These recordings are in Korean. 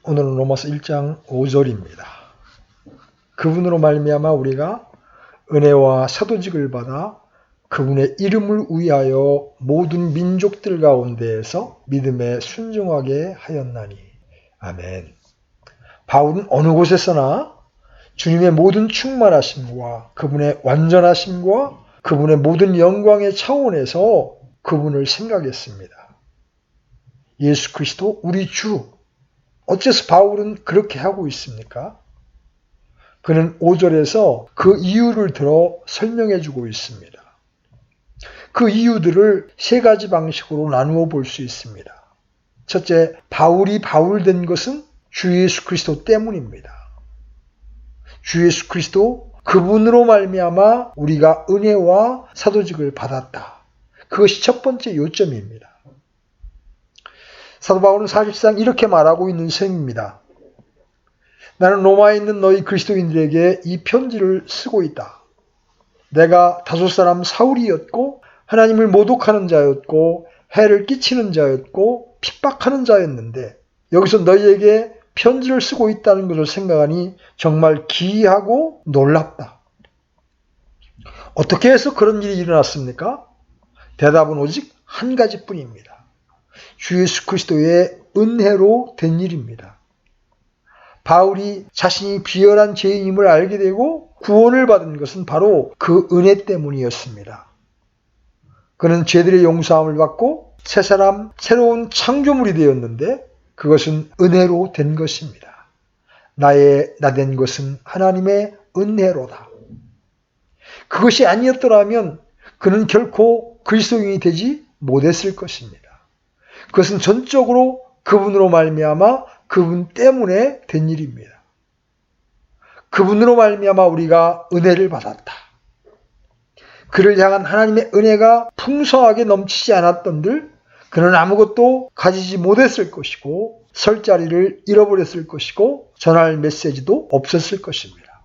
오늘은 로마서 1장 5절입니다. 그분으로 말미암아 우리가 은혜와 사도직을 받아 그분의 이름을 위하여 모든 민족들 가운데에서 믿음에 순종하게 하였나니. 아멘. 바울은 어느 곳에서나 주님의 모든 충만하심과 그분의 완전하심과 그분의 모든 영광의 차원에서 그분을 생각했습니다. 예수 그리스도 우리 주. 어째서 바울은 그렇게 하고 있습니까? 그는 5절에서 그 이유를 들어 설명해 주고 있습니다. 그 이유들을 세 가지 방식으로 나누어 볼 수 있습니다. 첫째, 바울이 바울된 것은 주 예수 그리스도 때문입니다. 주 예수 그리스도 그분으로 말미암아 우리가 은혜와 사도직을 받았다. 그것이 첫 번째 요점입니다. 사도 바울은 사실상 이렇게 말하고 있는 셈입니다. 나는 로마에 있는 너희 그리스도인들에게 이 편지를 쓰고 있다. 내가 다소 사람 사울이었고 하나님을 모독하는 자였고 해를 끼치는 자였고 핍박하는 자였는데 여기서 너희에게 편지를 쓰고 있다는 것을 생각하니 정말 기이하고 놀랍다. 어떻게 해서 그런 일이 일어났습니까? 대답은 오직 한 가지뿐입니다. 주 예수 그리스도의 은혜로 된 일입니다. 바울이 자신이 비열한 죄인임을 알게 되고 구원을 받은 것은 바로 그 은혜 때문이었습니다. 그는 죄들의 용서함을 받고 새 사람, 새로운 창조물이 되었는데 그것은 은혜로 된 것입니다. 나된 것은 하나님의 은혜로다. 그것이 아니었더라면 그는 결코 그리스도인이 되지 못했을 것입니다. 그것은 전적으로 그분으로 말미암아 그분 때문에 된 일입니다. 그분으로 말미암아 우리가 은혜를 받았다. 그를 향한 하나님의 은혜가 풍성하게 넘치지 않았던들 그는 아무것도 가지지 못했을 것이고 설 자리를 잃어버렸을 것이고 전할 메시지도 없었을 것입니다.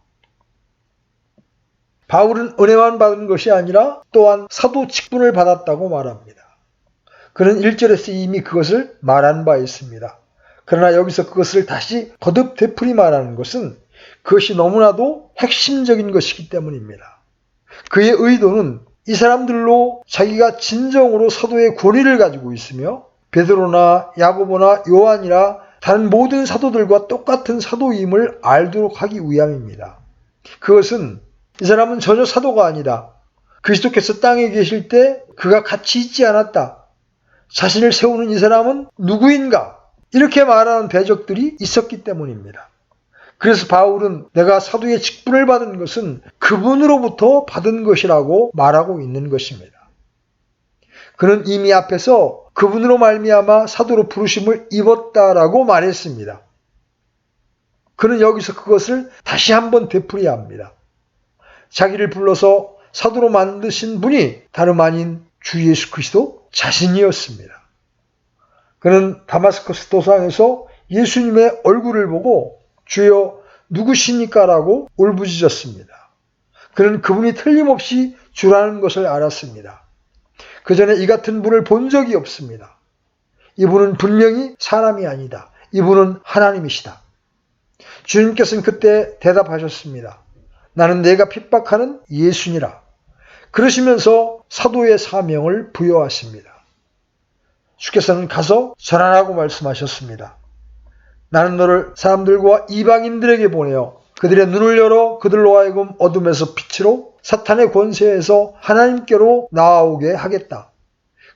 바울은 은혜만 받은 것이 아니라 또한 사도 직분을 받았다고 말합니다. 그는 1절에서 이미 그것을 말한 바 있습니다. 그러나 여기서 그것을 다시 거듭 되풀이 말하는 것은 그것이 너무나도 핵심적인 것이기 때문입니다. 그의 의도는 이 사람들로 자기가 진정으로 사도의 권위를 가지고 있으며 베드로나 야고보나 요한이나 다른 모든 사도들과 똑같은 사도임을 알도록 하기 위함입니다. 그것은 이 사람은 전혀 사도가 아니다. 그리스도께서 땅에 계실 때 그가 같이 있지 않았다. 자신을 세우는 이 사람은 누구인가? 이렇게 말하는 대적들이 있었기 때문입니다. 그래서 바울은 내가 사도의 직분을 받은 것은 그분으로부터 받은 것이라고 말하고 있는 것입니다. 그는 이미 앞에서 그분으로 말미암아 사도로 부르심을 입었다라고 말했습니다. 그는 여기서 그것을 다시 한번 되풀이합니다. 자기를 불러서 사도로 만드신 분이 다름 아닌 주 예수 그리스도 자신이었습니다. 그는 다마스커스 도상에서 예수님의 얼굴을 보고 주여 누구십니까? 라고 울부짖었습니다. 그는 그분이 틀림없이 주라는 것을 알았습니다. 그 전에 이 같은 분을 본 적이 없습니다. 이분은 분명히 사람이 아니다. 이분은 하나님이시다. 주님께서는 그때 대답하셨습니다. 나는 내가 핍박하는 예수니라. 그러시면서 사도의 사명을 부여하십니다. 주께서는 가서 전하라고 말씀하셨습니다. 나는 너를 사람들과 이방인들에게 보내어 그들의 눈을 열어 그들로 하여금 어둠에서 빛으로 사탄의 권세에서 하나님께로 나아오게 하겠다.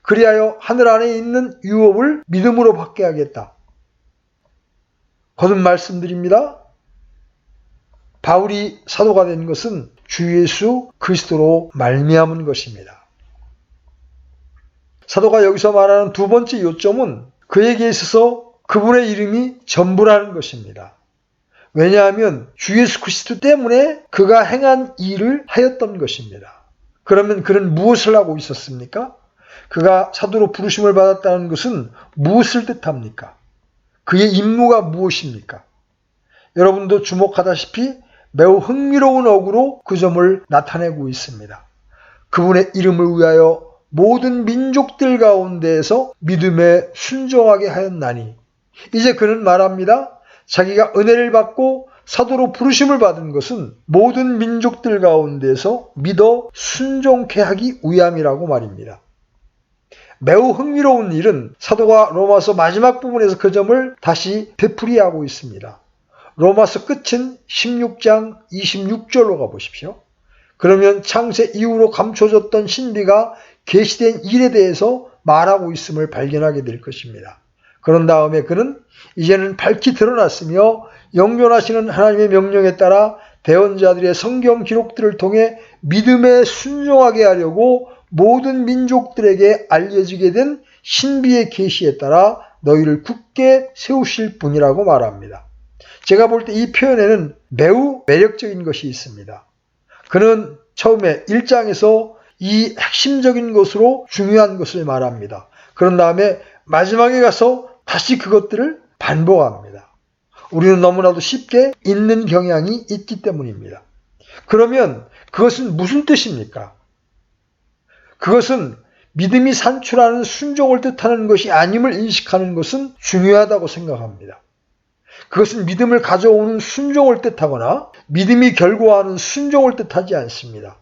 그리하여 하늘 안에 있는 유업을 믿음으로 받게 하겠다. 거듭 말씀드립니다. 바울이 사도가 된 것은 주 예수 그리스도로 말미암은 것입니다. 사도가 여기서 말하는 두 번째 요점은 그에게 있어서 그분의 이름이 전부라는 것입니다. 왜냐하면 주 예수 그리스도 때문에 그가 행한 일을 하였던 것입니다. 그러면 그는 무엇을 하고 있었습니까? 그가 사도로 부르심을 받았다는 것은 무엇을 뜻합니까? 그의 임무가 무엇입니까? 여러분도 주목하다시피 매우 흥미로운 어구로 그 점을 나타내고 있습니다. 그분의 이름을 위하여 모든 민족들 가운데에서 믿음에 순종하게 하였나니 이제 그는 말합니다. 자기가 은혜를 받고 사도로 부르심을 받은 것은 모든 민족들 가운데서 믿어 순종케 하기 위함이라고 말입니다. 매우 흥미로운 일은 사도가 로마서 마지막 부분에서 그 점을 다시 되풀이하고 있습니다. 로마서 끝은 16장 26절로 가보십시오. 그러면 창세 이후로 감춰졌던 신비가 계시된 일에 대해서 말하고 있음을 발견하게 될 것입니다. 그런 다음에 그는 이제는 밝히 드러났으며 영존하시는 하나님의 명령에 따라 대언자들의 성경 기록들을 통해 믿음에 순종하게 하려고 모든 민족들에게 알려지게 된 신비의 계시에 따라 너희를 굳게 세우실 분이라고 말합니다. 제가 볼 때 이 표현에는 매우 매력적인 것이 있습니다. 그는 처음에 1장에서 이 핵심적인 것으로 중요한 것을 말합니다. 그런 다음에 마지막에 가서 다시 그것들을 반복합니다. 우리는 너무나도 쉽게 잊는 경향이 있기 때문입니다. 그러면 그것은 무슨 뜻입니까? 그것은 믿음이 산출하는 순종을 뜻하는 것이 아님을 인식하는 것은 중요하다고 생각합니다. 그것은 믿음을 가져오는 순종을 뜻하거나 믿음이 결과하는 순종을 뜻하지 않습니다.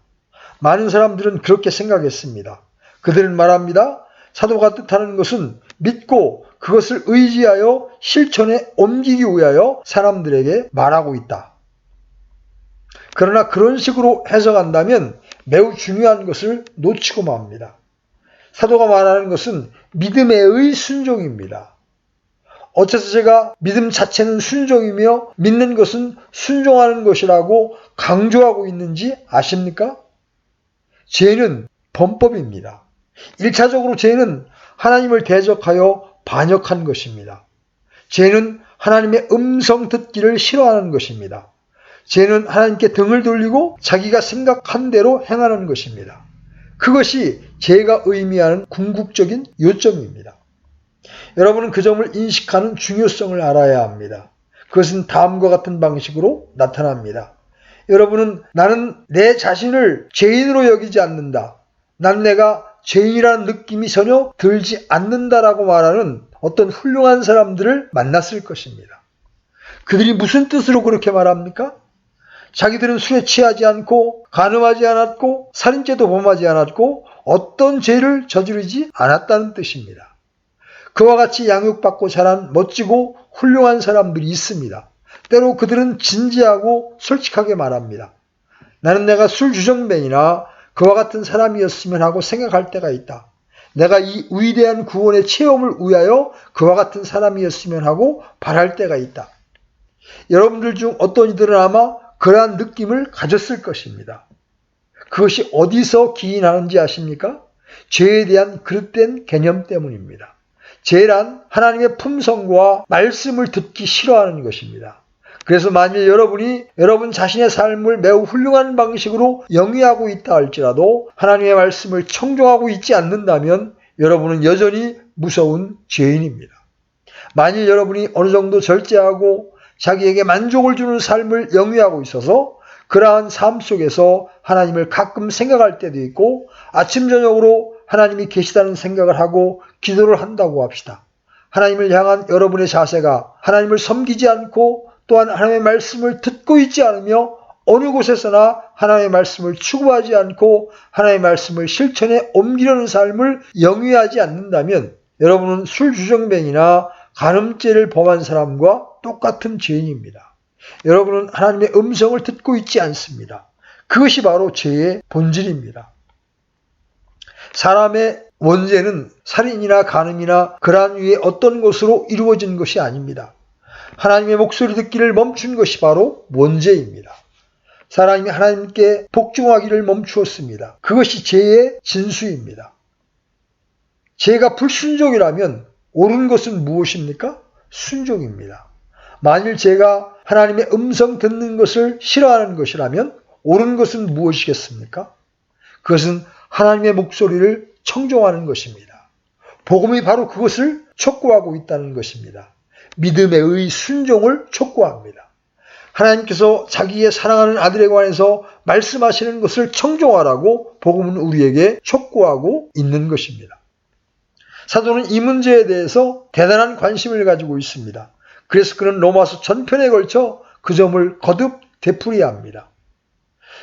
많은 사람들은 그렇게 생각했습니다. 그들은 말합니다. 사도가 뜻하는 것은 믿고 그것을 의지하여 실천에 옮기기 위하여 사람들에게 말하고 있다. 그러나 그런 식으로 해석한다면 매우 중요한 것을 놓치고 맙니다. 사도가 말하는 것은 믿음의 순종입니다. 어째서 제가 믿음 자체는 순종이며 믿는 것은 순종하는 것이라고 강조하고 있는지 아십니까? 죄는 범법입니다. 1차적으로 죄는 하나님을 대적하여 반역한 것입니다. 죄는 하나님의 음성 듣기를 싫어하는 것입니다. 죄는 하나님께 등을 돌리고 자기가 생각한 대로 행하는 것입니다. 그것이 죄가 의미하는 궁극적인 요점입니다. 여러분은 그 점을 인식하는 중요성을 알아야 합니다. 그것은 다음과 같은 방식으로 나타납니다. 여러분은 나는 내 자신을 죄인으로 여기지 않는다. 난 내가 죄인이라는 느낌이 전혀 들지 않는다라고 말하는 어떤 훌륭한 사람들을 만났을 것입니다. 그들이 무슨 뜻으로 그렇게 말합니까? 자기들은 술에 취하지 않고 간음하지 않았고 살인죄도 범하지 않았고 어떤 죄를 저지르지 않았다는 뜻입니다. 그와 같이 양육받고 자란 멋지고 훌륭한 사람들이 있습니다. 때로 그들은 진지하고 솔직하게 말합니다. 나는 내가 술주정뱅이나 그와 같은 사람이었으면 하고 생각할 때가 있다. 내가 이 위대한 구원의 체험을 위하여 그와 같은 사람이었으면 하고 바랄 때가 있다. 여러분들 중 어떤 이들은 아마 그러한 느낌을 가졌을 것입니다. 그것이 어디서 기인하는지 아십니까? 죄에 대한 그릇된 개념 때문입니다. 죄란 하나님의 품성과 말씀을 듣기 싫어하는 것입니다. 그래서 만일 여러분이 여러분 자신의 삶을 매우 훌륭한 방식으로 영위하고 있다 할지라도 하나님의 말씀을 청종하고 있지 않는다면 여러분은 여전히 무서운 죄인입니다. 만일 여러분이 어느 정도 절제하고 자기에게 만족을 주는 삶을 영위하고 있어서 그러한 삶 속에서 하나님을 가끔 생각할 때도 있고 아침 저녁으로 하나님이 계시다는 생각을 하고 기도를 한다고 합시다. 하나님을 향한 여러분의 자세가 하나님을 섬기지 않고 또한 하나님의 말씀을 듣고 있지 않으며 어느 곳에서나 하나님의 말씀을 추구하지 않고 하나님의 말씀을 실천에 옮기려는 삶을 영위하지 않는다면 여러분은 술주정뱅이나 간음죄를 범한 사람과 똑같은 죄인입니다. 여러분은 하나님의 음성을 듣고 있지 않습니다. 그것이 바로 죄의 본질입니다. 사람의 원죄는 살인이나 간음이나 그러한 위에 어떤 것으로 이루어진 것이 아닙니다. 하나님의 목소리 듣기를 멈춘 것이 바로 원죄입니다. 사람이 하나님께 복종하기를 멈추었습니다. 그것이 죄의 진수입니다. 죄가 불순종이라면 옳은 것은 무엇입니까? 순종입니다. 만일 제가 하나님의 음성 듣는 것을 싫어하는 것이라면 옳은 것은 무엇이겠습니까? 그것은 하나님의 목소리를 청종하는 것입니다. 복음이 바로 그것을 촉구하고 있다는 것입니다. 믿음의 순종을 촉구합니다. 하나님께서 자기의 사랑하는 아들에 관해서 말씀하시는 것을 청종하라고 복음은 우리에게 촉구하고 있는 것입니다. 사도는 이 문제에 대해서 대단한 관심을 가지고 있습니다. 그래서 그는 로마서 전편에 걸쳐 그 점을 거듭 되풀이합니다.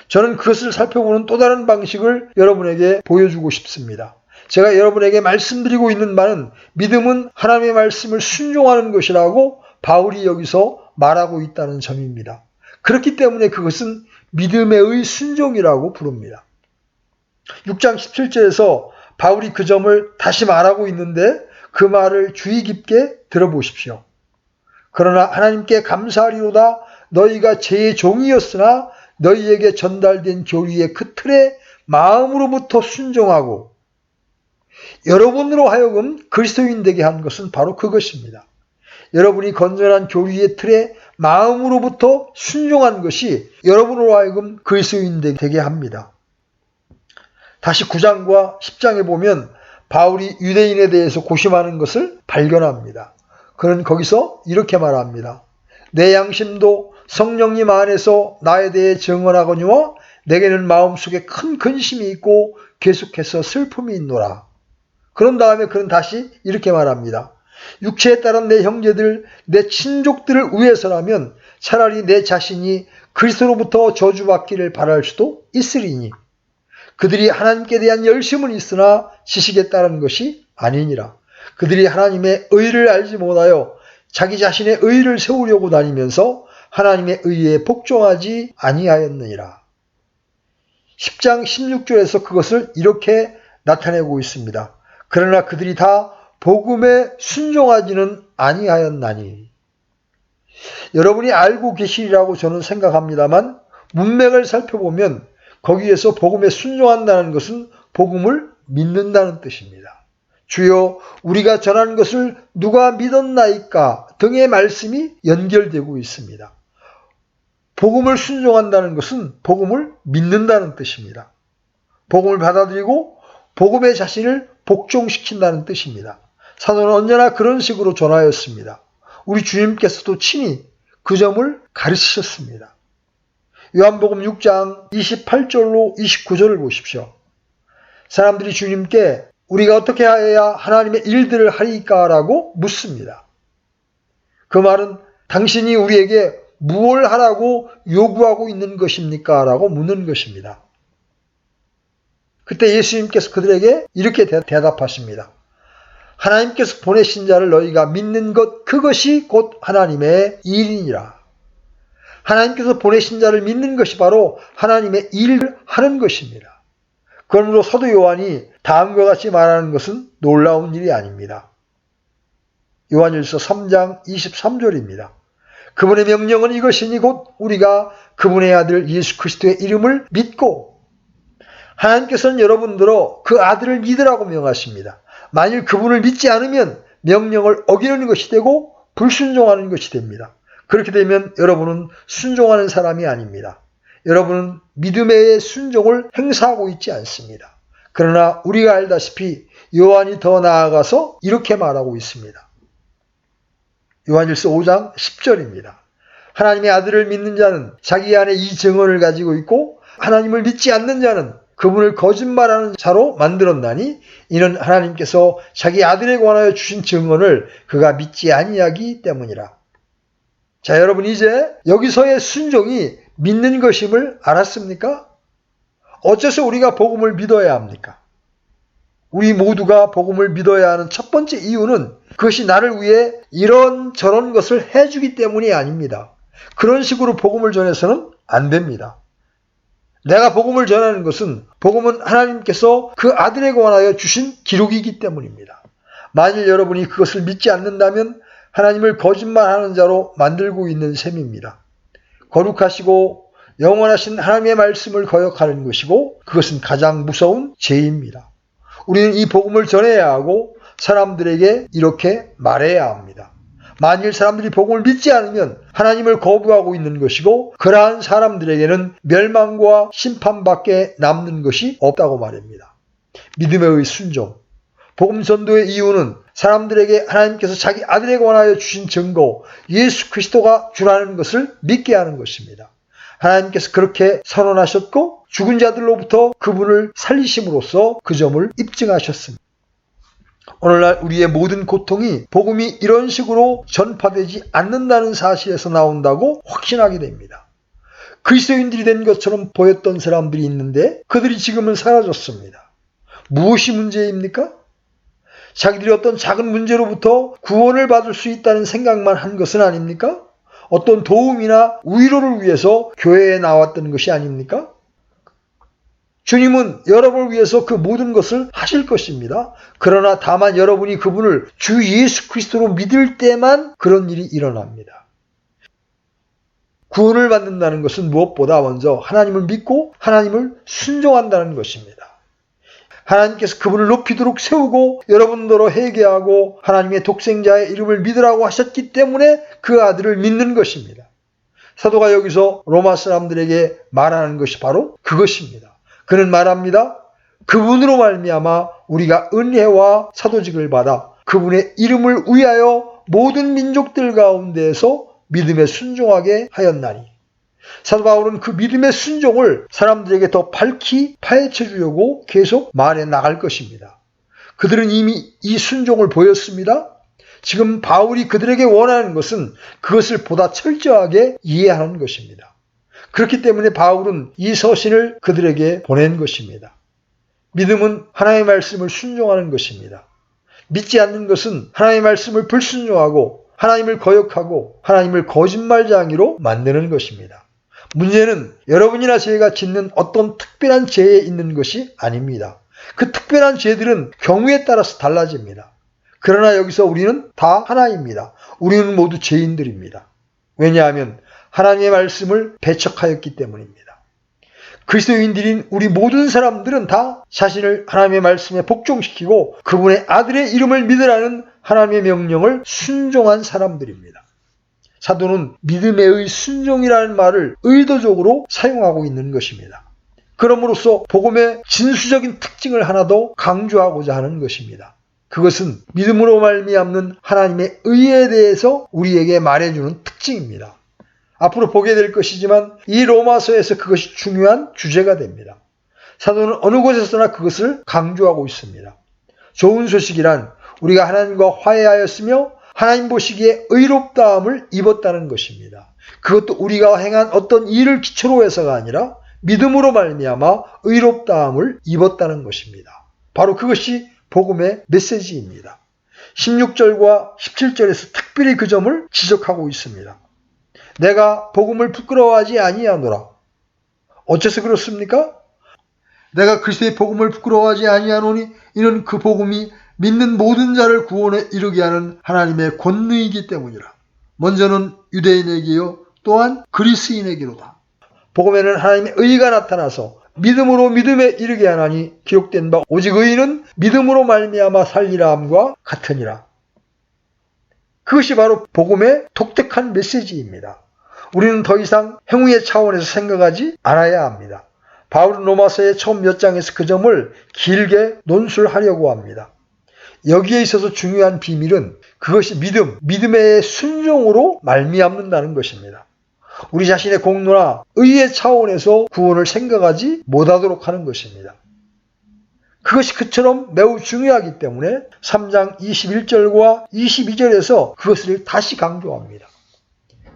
저는 그것을 살펴보는 또 다른 방식을 여러분에게 보여주고 싶습니다. 제가 여러분에게 말씀드리고 있는 바는 믿음은 하나님의 말씀을 순종하는 것이라고 바울이 여기서 말하고 있다는 점입니다. 그렇기 때문에 그것은 믿음의 순종이라고 부릅니다. 6장 17절에서 바울이 그 점을 다시 말하고 있는데 그 말을 주의 깊게 들어보십시오. 그러나 하나님께 감사하리로다. 너희가 제 종이었으나 너희에게 전달된 교리의 그 틀에 마음으로부터 순종하고 여러분으로 하여금 그리스도인 되게 한 것은 바로 그것입니다. 여러분이 건전한 교리의 틀에 마음으로부터 순종한 것이 여러분으로 하여금 그리스도인 되게 합니다. 다시 9장과 10장에 보면 바울이 유대인에 대해서 고심하는 것을 발견합니다. 그는 거기서 이렇게 말합니다. 내 양심도 성령님 안에서 나에 대해 증언하거니와 내게는 마음속에 큰 근심이 있고 계속해서 슬픔이 있노라. 그런 다음에 그는 다시 이렇게 말합니다. 육체에 따른 내 형제들, 내 친족들을 위해서라면 차라리 내 자신이 그리스도로부터 저주받기를 바랄 수도 있으리니 그들이 하나님께 대한 열심은 있으나 지식에 따른 것이 아니니라. 그들이 하나님의 의를 알지 못하여 자기 자신의 의를 세우려고 다니면서 하나님의 의에 복종하지 아니하였느니라. 10장 16절에서 그것을 이렇게 나타내고 있습니다. 그러나 그들이 다 복음에 순종하지는 아니하였나니. 여러분이 알고 계시리라고 저는 생각합니다만 문맥을 살펴보면 거기에서 복음에 순종한다는 것은 복음을 믿는다는 뜻입니다. 주여 우리가 전하는 것을 누가 믿었나이까 등의 말씀이 연결되고 있습니다. 복음을 순종한다는 것은 복음을 믿는다는 뜻입니다. 복음을 받아들이고 복음의 자신을 복종시킨다는 뜻입니다. 사도는 언제나 그런 식으로 전하였습니다. 우리 주님께서도 친히 그 점을 가르치셨습니다. 요한복음 6장 28절로 29절을 보십시오. 사람들이 주님께 우리가 어떻게 해야 하나님의 일들을 하리까? 라고 묻습니다. 그 말은 당신이 우리에게 무엇을 하라고 요구하고 있는 것입니까? 라고 묻는 것입니다. 그때 예수님께서 그들에게 이렇게 대답하십니다. 하나님께서 보내신 자를 너희가 믿는 것 그것이 곧 하나님의 일이니라. 하나님께서 보내신 자를 믿는 것이 바로 하나님의 일을 하는 것입니다. 그러므로 사도 요한이 다음과 같이 말하는 것은 놀라운 일이 아닙니다. 요한일서 3장 23절입니다. 그분의 명령은 이것이니 곧 우리가 그분의 아들 예수 그리스도의 이름을 믿고 하나님께서는 여러분들로 그 아들을 믿으라고 명하십니다. 만일 그분을 믿지 않으면 명령을 어기는 것이 되고 불순종하는 것이 됩니다. 그렇게 되면 여러분은 순종하는 사람이 아닙니다. 여러분은 믿음의 순종을 행사하고 있지 않습니다. 그러나 우리가 알다시피 요한이 더 나아가서 이렇게 말하고 있습니다. 요한일서 5장 10절입니다. 하나님의 아들을 믿는 자는 자기 안에 이 증언을 가지고 있고 하나님을 믿지 않는 자는 그분을 거짓말하는 자로 만들었나니 이는 하나님께서 자기 아들에 관하여 주신 증언을 그가 믿지 아니하기 때문이라. 자, 여러분 이제 여기서의 순종이 믿는 것임을 알았습니까? 어째서 우리가 복음을 믿어야 합니까? 우리 모두가 복음을 믿어야 하는 첫 번째 이유는 그것이 나를 위해 이런 저런 것을 해주기 때문이 아닙니다. 그런 식으로 복음을 전해서는 안 됩니다. 내가 복음을 전하는 것은 복음은 하나님께서 그 아들에 관하여 주신 기록이기 때문입니다. 만일 여러분이 그것을 믿지 않는다면 하나님을 거짓말하는 자로 만들고 있는 셈입니다. 거룩하시고 영원하신 하나님의 말씀을 거역하는 것이고 그것은 가장 무서운 죄입니다. 우리는 이 복음을 전해야 하고 사람들에게 이렇게 말해야 합니다. 만일 사람들이 복음을 믿지 않으면 하나님을 거부하고 있는 것이고 그러한 사람들에게는 멸망과 심판밖에 남는 것이 없다고 말합니다. 믿음의 순종. 복음 전도의 이유는 사람들에게 하나님께서 자기 아들에 관하여 주신 증거 예수 그리스도가 주라는 것을 믿게 하는 것입니다. 하나님께서 그렇게 선언하셨고 죽은 자들로부터 그분을 살리심으로써 그 점을 입증하셨습니다. 오늘날 우리의 모든 고통이 복음이 이런 식으로 전파되지 않는다는 사실에서 나온다고 확신하게 됩니다. 그리스도인들이 된 것처럼 보였던 사람들이 있는데 그들이 지금은 사라졌습니다. 무엇이 문제입니까? 자기들이 어떤 작은 문제로부터 구원을 받을 수 있다는 생각만 한 것은 아닙니까? 어떤 도움이나 위로를 위해서 교회에 나왔던 것이 아닙니까? 주님은 여러분을 위해서 그 모든 것을 하실 것입니다. 그러나 다만 여러분이 그분을 주 예수 그리스도로 믿을 때만 그런 일이 일어납니다. 구원을 받는다는 것은 무엇보다 먼저 하나님을 믿고 하나님을 순종한다는 것입니다. 하나님께서 그분을 높이도록 세우고 여러분더러 회개하고 하나님의 독생자의 이름을 믿으라고 하셨기 때문에 그 아들을 믿는 것입니다. 사도가 여기서 로마 사람들에게 말하는 것이 바로 그것입니다. 그는 말합니다. 그분으로 말미암아 우리가 은혜와 사도직을 받아 그분의 이름을 위하여 모든 민족들 가운데에서 믿음에 순종하게 하였나니. 사도 바울은 그 믿음의 순종을 사람들에게 더 밝히 파헤쳐 주려고 계속 말해 나갈 것입니다. 그들은 이미 이 순종을 보였습니다. 지금 바울이 그들에게 원하는 것은 그것을 보다 철저하게 이해하는 것입니다. 그렇기 때문에 바울은 이 서신을 그들에게 보낸 것입니다. 믿음은 하나님의 말씀을 순종하는 것입니다. 믿지 않는 것은 하나님의 말씀을 불순종하고 하나님을 거역하고 하나님을 거짓말쟁이로 만드는 것입니다. 문제는 여러분이나 제가 짓는 어떤 특별한 죄에 있는 것이 아닙니다. 그 특별한 죄들은 경우에 따라서 달라집니다. 그러나 여기서 우리는 다 하나입니다. 우리는 모두 죄인들입니다. 왜냐하면 하나님의 말씀을 배척하였기 때문입니다. 그리스도인들인 우리 모든 사람들은 다 자신을 하나님의 말씀에 복종시키고 그분의 아들의 이름을 믿으라는 하나님의 명령을 순종한 사람들입니다. 사도는 믿음의 순종이라는 말을 의도적으로 사용하고 있는 것입니다. 그럼으로써 복음의 진수적인 특징을 하나 더 강조하고자 하는 것입니다. 그것은 믿음으로 말미암는 하나님의 의에 대해서 우리에게 말해주는 특징입니다. 앞으로 보게 될 것이지만 이 로마서에서 그것이 중요한 주제가 됩니다. 사도는 어느 곳에서나 그것을 강조하고 있습니다. 좋은 소식이란 우리가 하나님과 화해하였으며 하나님 보시기에 의롭다함을 입었다는 것입니다. 그것도 우리가 행한 어떤 일을 기초로 해서가 아니라 믿음으로 말미암아 의롭다함을 입었다는 것입니다. 바로 그것이 복음의 메시지입니다. 16절과 17절에서 특별히 그 점을 지적하고 있습니다. 내가 복음을 부끄러워하지 아니하노라. 어째서 그렇습니까? 내가 그리스도의 복음을 부끄러워하지 아니하노니 이는 그 복음이 믿는 모든 자를 구원에 이르게 하는 하나님의 권능이기 때문이라. 먼저는 유대인에게요 또한 그리스인에게로다. 복음에는 하나님의 의가 나타나서 믿음으로 믿음에 이르게 하나니 기록된 바 오직 의인은 믿음으로 말미암아 살리라 함과 같으니라. 그것이 바로 복음의 독특한 메시지입니다. 우리는 더 이상 행위의 차원에서 생각하지 않아야 합니다. 바울은 로마서의 처음 몇 장에서 그 점을 길게 논술하려고 합니다. 여기에 있어서 중요한 비밀은 그것이 믿음의 순종으로 말미암는다는 것입니다. 우리 자신의 공로나 의의 차원에서 구원을 생각하지 못하도록 하는 것입니다. 그것이 그처럼 매우 중요하기 때문에 3장 21절과 22절에서 그것을 다시 강조합니다.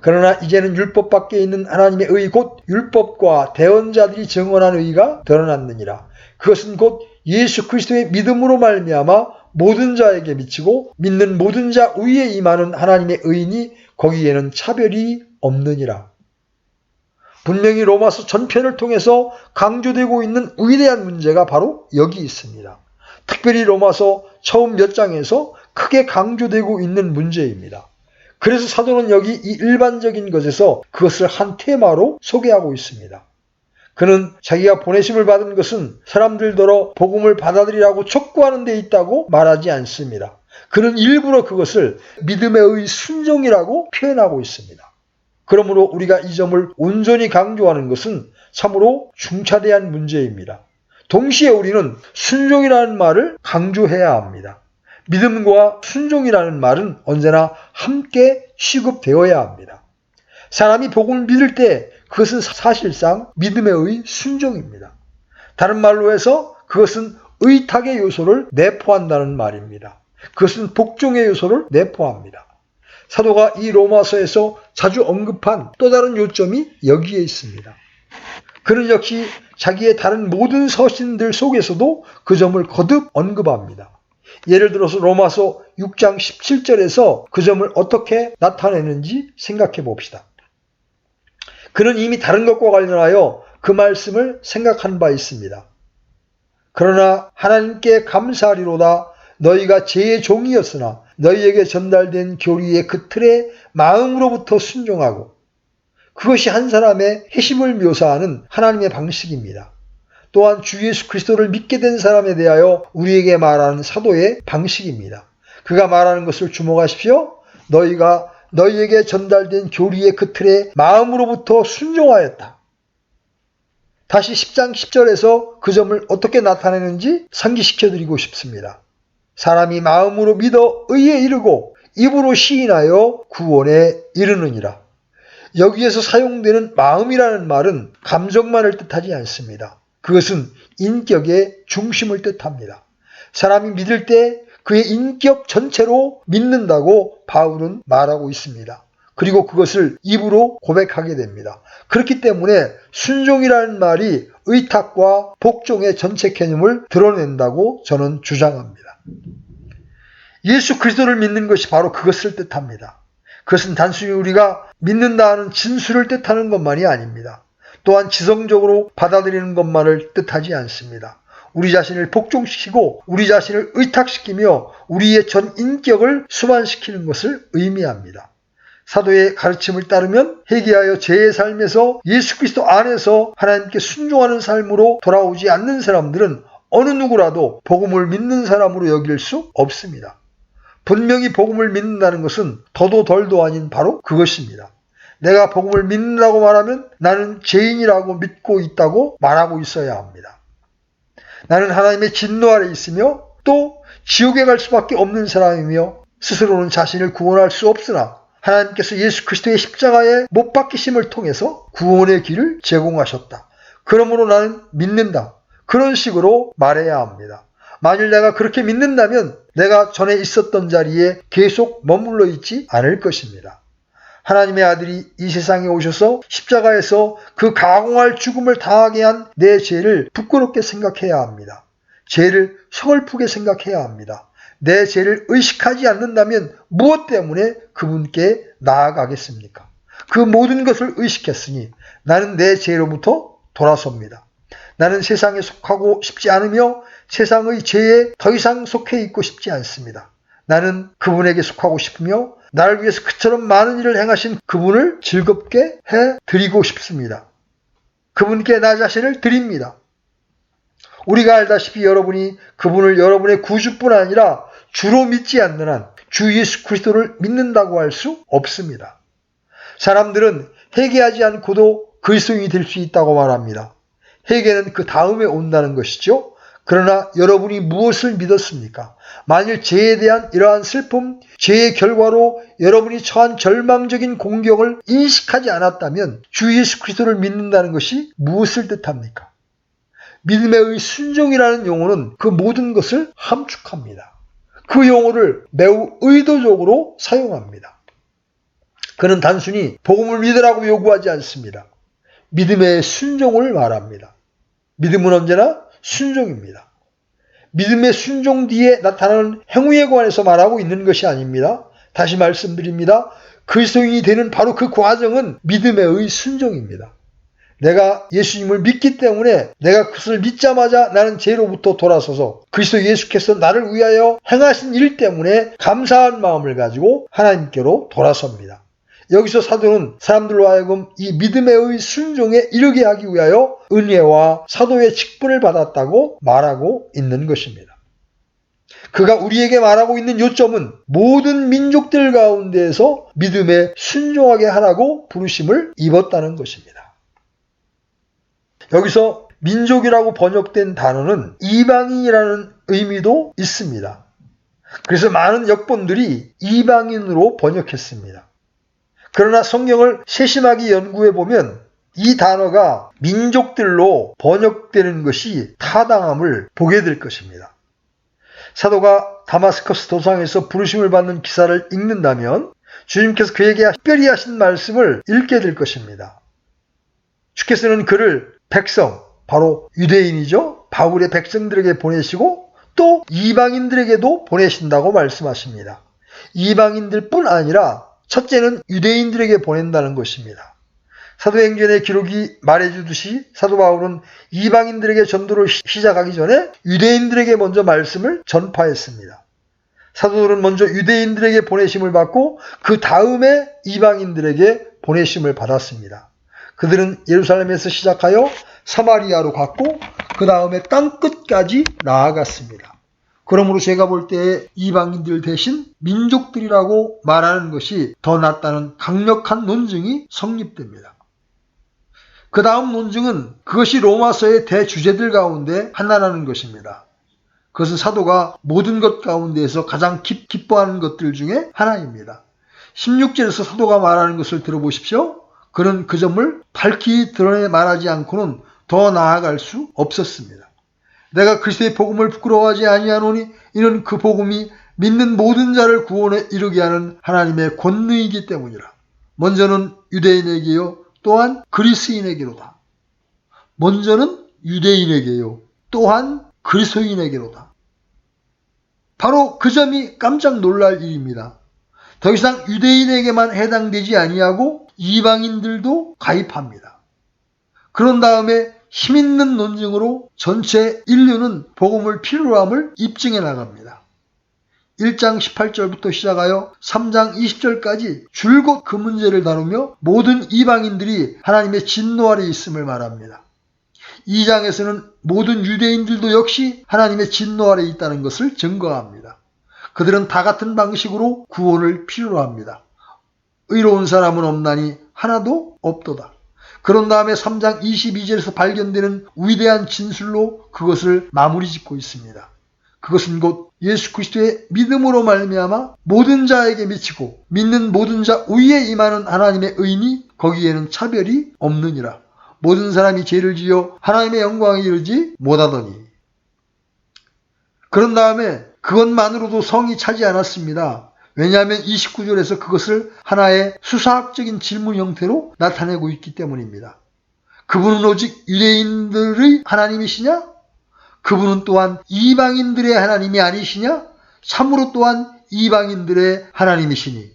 그러나 이제는 율법 밖에 있는 하나님의 의 곧 율법과 대언자들이 증언한 의가 드러났느니라. 그것은 곧 예수 그리스도의 믿음으로 말미암아 모든 자에게 미치고 믿는 모든 자 위에 임하는 하나님의 의인이 거기에는 차별이 없느니라. 분명히 로마서 전편을 통해서 강조되고 있는 위대한 문제가 바로 여기 있습니다. 특별히 로마서 처음 몇 장에서 크게 강조되고 있는 문제입니다. 그래서 사도는 여기 이 일반적인 것에서 그것을 한 테마로 소개하고 있습니다. 그는 자기가 보내심을 받은 것은 사람들더러 복음을 받아들이라고 촉구하는 데 있다고 말하지 않습니다. 그는 일부러 그것을 믿음의 순종이라고 표현하고 있습니다. 그러므로 우리가 이 점을 온전히 강조하는 것은 참으로 중차대한 문제입니다. 동시에 우리는 순종이라는 말을 강조해야 합니다. 믿음과 순종이라는 말은 언제나 함께 취급되어야 합니다. 사람이 복음을 믿을 때 그것은 사실상 믿음의 순종입니다. 다른 말로 해서 그것은 의탁의 요소를 내포한다는 말입니다. 그것은 복종의 요소를 내포합니다. 사도가 이 로마서에서 자주 언급한 또 다른 요점이 여기에 있습니다. 그는 역시 자기의 다른 모든 서신들 속에서도 그 점을 거듭 언급합니다. 예를 들어서 로마서 6장 17절에서 그 점을 어떻게 나타내는지 생각해 봅시다. 그는 이미 다른 것과 관련하여 그 말씀을 생각한 바 있습니다. 그러나 하나님께 감사하리로다. 너희가 제 종이었으나 너희에게 전달된 교리의 그 틀에 마음으로부터 순종하고, 그것이 한 사람의 회심을 묘사하는 하나님의 방식입니다. 또한 주 예수 그리스도를 믿게 된 사람에 대하여 우리에게 말하는 사도의 방식입니다. 그가 말하는 것을 주목하십시오. 너희가 너희에게 전달된 교리의 그 틀에 마음으로부터 순종하였다. 다시 10장 10절에서 그 점을 어떻게 나타내는지 상기시켜드리고 싶습니다. 사람이 마음으로 믿어 의에 이르고 입으로 시인하여 구원에 이르느니라. 여기에서 사용되는 마음이라는 말은 감정만을 뜻하지 않습니다. 그것은 인격의 중심을 뜻합니다. 사람이 믿을 때 그의 인격 전체로 믿는다고 바울은 말하고 있습니다. 그리고 그것을 입으로 고백하게 됩니다. 그렇기 때문에 순종이라는 말이 의탁과 복종의 전체 개념을 드러낸다고 저는 주장합니다. 예수 그리스도를 믿는 것이 바로 그것을 뜻합니다. 그것은 단순히 우리가 믿는다 하는 진술을 뜻하는 것만이 아닙니다. 또한 지성적으로 받아들이는 것만을 뜻하지 않습니다. 우리 자신을 복종시키고 우리 자신을 의탁시키며 우리의 전 인격을 수반시키는 것을 의미합니다. 사도의 가르침을 따르면 회개하여 제 삶에서 예수 그리스도 안에서 하나님께 순종하는 삶으로 돌아오지 않는 사람들은 어느 누구라도 복음을 믿는 사람으로 여길 수 없습니다. 분명히 복음을 믿는다는 것은 더도 덜도 아닌 바로 그것입니다. 내가 복음을 믿는다고 말하면 나는 죄인이라고 믿고 있다고 말하고 있어야 합니다. 나는 하나님의 진노 아래 있으며 또 지옥에 갈 수밖에 없는 사람이며 스스로는 자신을 구원할 수 없으나 하나님께서 예수 그리스도의 십자가에 못 박히심을 통해서 구원의 길을 제공하셨다. 그러므로 나는 믿는다. 그런 식으로 말해야 합니다. 만일 내가 그렇게 믿는다면 내가 전에 있었던 자리에 계속 머물러 있지 않을 것입니다. 하나님의 아들이 이 세상에 오셔서 십자가에서 그 가공할 죽음을 당하게 한 내 죄를 부끄럽게 생각해야 합니다. 죄를 서글프게 생각해야 합니다. 내 죄를 의식하지 않는다면 무엇 때문에 그분께 나아가겠습니까? 그 모든 것을 의식했으니 나는 내 죄로부터 돌아섭니다. 나는 세상에 속하고 싶지 않으며 세상의 죄에 더 이상 속해 있고 싶지 않습니다. 나는 그분에게 속하고 싶으며 나를 위해서 그처럼 많은 일을 행하신 그분을 즐겁게 해드리고 싶습니다. 그분께 나 자신을 드립니다. 우리가 알다시피 여러분이 그분을 여러분의 구주뿐 아니라 주로 믿지 않는 한 주 예수 그리스도를 믿는다고 할 수 없습니다. 사람들은 회개하지 않고도 그리스도인이 될 수 있다고 말합니다. 회개는 그 다음에 온다는 것이죠. 그러나 여러분이 무엇을 믿었습니까? 만일 죄에 대한 이러한 슬픔, 죄의 결과로 여러분이 처한 절망적인 공경을 인식하지 않았다면 주 예수 그리스도를 믿는다는 것이 무엇을 뜻합니까? 믿음의 순종이라는 용어는 그 모든 것을 함축합니다. 그 용어를 매우 의도적으로 사용합니다. 그는 단순히 복음을 믿으라고 요구하지 않습니다. 믿음의 순종을 말합니다. 믿음은 언제나 순종입니다. 믿음의 순종 뒤에 나타나는 행위에 관해서 말하고 있는 것이 아닙니다. 다시 말씀드립니다. 그리스도인이 되는 바로 그 과정은 믿음의 순종입니다. 내가 예수님을 믿기 때문에 내가 그것을 믿자마자 나는 죄로부터 돌아서서 그리스도 예수께서 나를 위하여 행하신 일 때문에 감사한 마음을 가지고 하나님께로 돌아섭니다. 여기서 사도는 사람들로 하여금 이 믿음의 순종에 이르게 하기 위하여 은혜와 사도의 직분을 받았다고 말하고 있는 것입니다. 그가 우리에게 말하고 있는 요점은 모든 민족들 가운데에서 믿음에 순종하게 하라고 부르심을 입었다는 것입니다. 여기서 민족이라고 번역된 단어는 이방인이라는 의미도 있습니다. 그래서 많은 역본들이 이방인으로 번역했습니다. 그러나 성경을 세심하게 연구해보면 이 단어가 민족들로 번역되는 것이 타당함을 보게 될 것입니다. 사도가 다마스커스 도상에서 부르심을 받는 기사를 읽는다면 주님께서 그에게 특별히 하신 말씀을 읽게 될 것입니다. 주께서는 그를 백성, 바로 유대인이죠. 바울의 백성들에게 보내시고 또 이방인들에게도 보내신다고 말씀하십니다. 이방인들뿐 아니라 첫째는 유대인들에게 보낸다는 것입니다. 사도행전의 기록이 말해주듯이 사도 바울은 이방인들에게 전도를 시작하기 전에 유대인들에게 먼저 말씀을 전파했습니다. 사도들은 먼저 유대인들에게 보내심을 받고 그 다음에 이방인들에게 보내심을 받았습니다. 그들은 예루살렘에서 시작하여 사마리아로 갔고 그 다음에 땅끝까지 나아갔습니다. 그러므로 제가 볼 때 이방인들 대신 민족들이라고 말하는 것이 더 낫다는 강력한 논증이 성립됩니다. 그 다음 논증은 그것이 로마서의 대주제들 가운데 하나라는 것입니다. 그것은 사도가 모든 것 가운데에서 가장 기뻐하는 것들 중에 하나입니다. 16절에서 사도가 말하는 것을 들어보십시오. 그는 그 점을 밝히 드러내 말하지 않고는 더 나아갈 수 없었습니다. 내가 그리스도의 복음을 부끄러워하지 아니하노니 이는 그 복음이 믿는 모든 자를 구원에 이르게 하는 하나님의 권능이기 때문이라. 먼저는 유대인에게요 또한 그리스인에게로다. 먼저는 유대인에게요 또한 그리스도인에게로다. 바로 그 점이 깜짝 놀랄 일입니다. 더 이상 유대인에게만 해당되지 아니하고 이방인들도 가입합니다. 그런 다음에 힘있는 논증으로 전체 인류는 복음을 필요로 함을 입증해 나갑니다. 1장 18절부터 시작하여 3장 20절까지 줄곧 그 문제를 다루며 모든 이방인들이 하나님의 진노 아래 있음을 말합니다. 2장에서는 모든 유대인들도 역시 하나님의 진노 아래 있다는 것을 증거합니다. 그들은 다 같은 방식으로 구원을 필요로 합니다. 의로운 사람은 없나니 하나도 없도다. 그런 다음에 3장 22절에서 발견되는 위대한 진술로 그것을 마무리 짓고 있습니다. 그것은 곧 예수 그리스도의 믿음으로 말미암아 모든 자에게 미치고 믿는 모든 자 위에 임하는 하나님의 의니 거기에는 차별이 없느니라. 모든 사람이 죄를 지어 하나님의 영광에 이르지 못하더니. 그런 다음에 그것만으로도 성이 차지 않았습니다. 왜냐하면 29절에서 그것을 하나의 수사학적인 질문 형태로 나타내고 있기 때문입니다. 그분은 오직 유대인들의 하나님이시냐? 그분은 또한 이방인들의 하나님이 아니시냐? 참으로 또한 이방인들의 하나님이시니.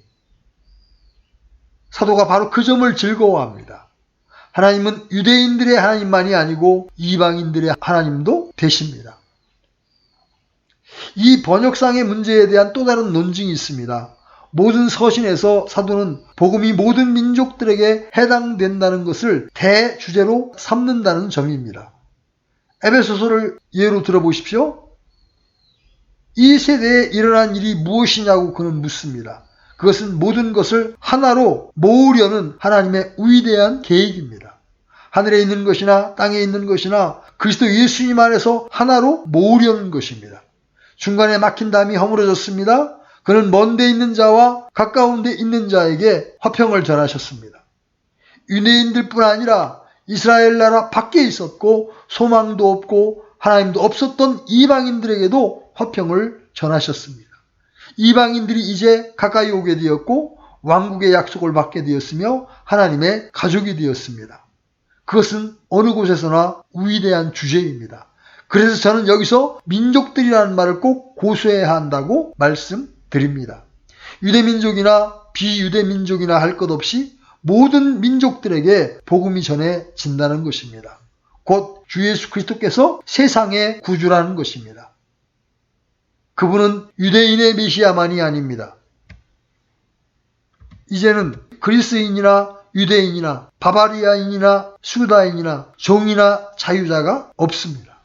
사도가 바로 그 점을 즐거워합니다. 하나님은 유대인들의 하나님만이 아니고 이방인들의 하나님도 되십니다. 이 번역상의 문제에 대한 또 다른 논증이 있습니다. 모든 서신에서 사도는 복음이 모든 민족들에게 해당된다는 것을 대주제로 삼는다는 점입니다. 에베소서를 예로 들어보십시오. 이 세대에 일어난 일이 무엇이냐고 그는 묻습니다. 그것은 모든 것을 하나로 모으려는 하나님의 위대한 계획입니다. 하늘에 있는 것이나 땅에 있는 것이나 그리스도 예수님 안에서 하나로 모으려는 것입니다. 중간에 막힌 담이 허물어졌습니다. 그는 먼데 있는 자와 가까운 데 있는 자에게 화평을 전하셨습니다. 유대인들뿐 아니라 이스라엘 나라 밖에 있었고 소망도 없고 하나님도 없었던 이방인들에게도 화평을 전하셨습니다. 이방인들이 이제 가까이 오게 되었고 왕국의 약속을 받게 되었으며 하나님의 가족이 되었습니다. 그것은 어느 곳에서나 위대한 주제입니다. 그래서 저는 여기서 민족들이라는 말을 꼭 고수해야 한다고 말씀드립니다. 유대민족이나 비유대민족이나 할 것 없이 모든 민족들에게 복음이 전해진다는 것입니다. 곧 주 예수 그리스도께서 세상의 구주라는 것입니다. 그분은 유대인의 메시아만이 아닙니다. 이제는 그리스인이나 유대인이나 바바리아인이나 수다인이나 종이나 자유자가 없습니다.